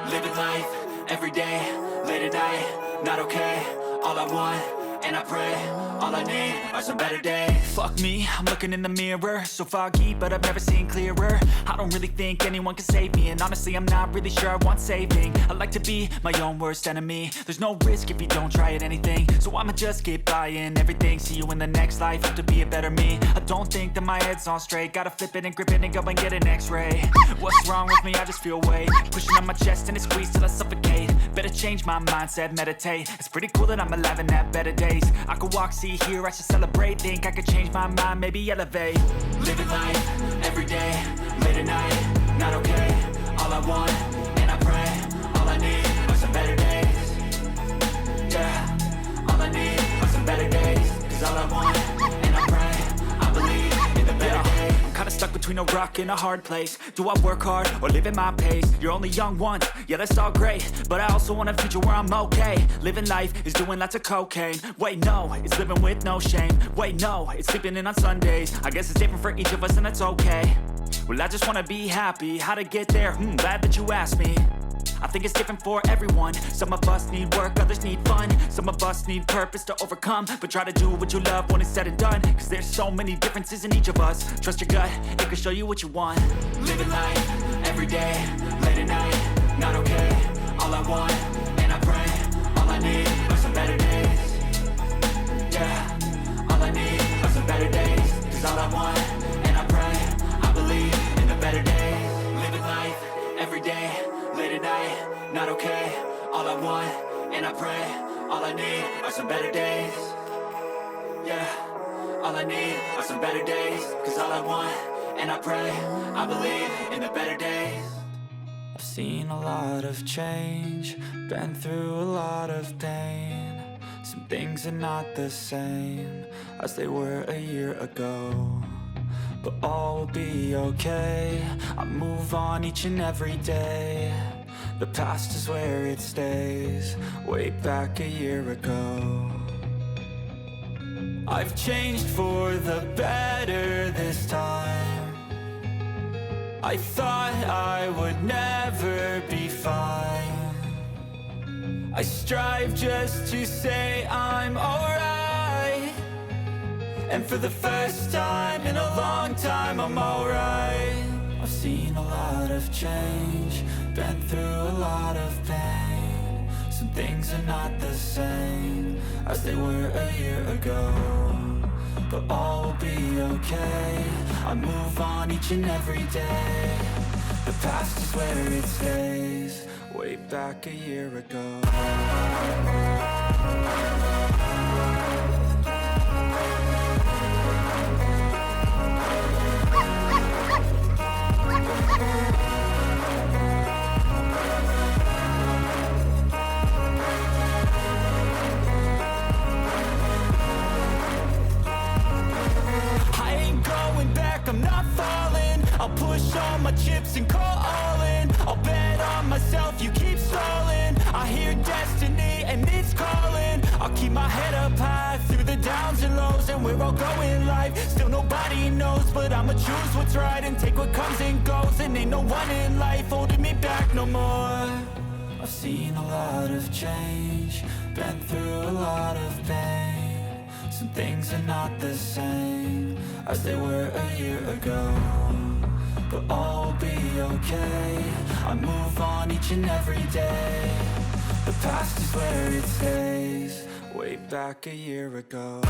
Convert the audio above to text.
Living life, every day, late at night, not okay. All I want, and I pray, all I need are some better days. Fuck me, I'm looking in the mirror, so foggy, but I've never seen clearer. I don't really think anyone can save me, and honestly I'm not really sure I want saving. I like to be my own worst enemy. There's no risk if you don't try at anything, so I'ma just keep buying everything. See you in the next life, have to be a better me. I don't think that my head's on straight, gotta flip it and grip it and go and get an x-ray. What's wrong with me? I just feel weight pushing on my chest and it squeezes till I suffocate. Better change my mindset, meditate. It's pretty cool that I'm alive and have better days. I could walk, see, hear, I should celebrate. Think I could change my mind, maybe elevate. Living life, every day, late at night, not okay. All I want, and I pray, all I need are some better days. Yeah, all I need are some better days. Cause all I want, and I pray, I believe in the better days. I'm kinda stuck between a rock and a hard place. Do I work hard or live at my pace? You're only young once, yeah that's all great, but I also want a future where I'm okay. Living life is doing lots of cocaine. Wait no, it's living with no shame. Wait no, it's sleeping in on Sundays. I guess it's different for each of us and that's okay. Well I just wanna be happy, how to get there? Glad that you asked me. I think it's different for everyone. Some of us need work, others need fun. Some of us need purpose to overcome. But try to do what you love when it's said and done. Cause there's so many differences in each of us. Trust your gut, it can show you what you want. Living life, every day, late at night, not okay. All I want, and I pray, all I need are some better days. Yeah, all I need are some better days. Cause all I want, and I pray, I believe in the better days. Living life, every day, late at night, not okay. All I want, and I pray, all I need are some better days. Yeah, all I need are some better days. Cause all I want, and I pray, I believe in the better days. I've seen a lot of change, been through a lot of pain. Some things are not the same as they were a year ago, but all will be okay. I move on each and every day. The past is where it stays, way back a year ago. I've changed for the better this time. I thought I would never be fine. I strive just to say I'm alright. And for the first time in a long time I'm alright. I've seen a lot of change, been through a lot of pain. Some things are not the same as they were a year ago, but all will be okay. I move on each and every day. The past is where it stays, way back a year ago. I'm not falling. I'll push all my chips and call all in. I'll bet on myself, you keep stalling. I hear destiny and it's calling. I'll keep my head up high through the downs and lows. And we're all going live, still nobody knows. But I'ma choose what's right and take what comes and goes. And ain't no one in life holding me back no more. I've seen a lot of change, been through a lot of pain. Some things are not the same as they were a year ago, but all will be okay. I move on each and every day. The past is where it stays, way back a year ago.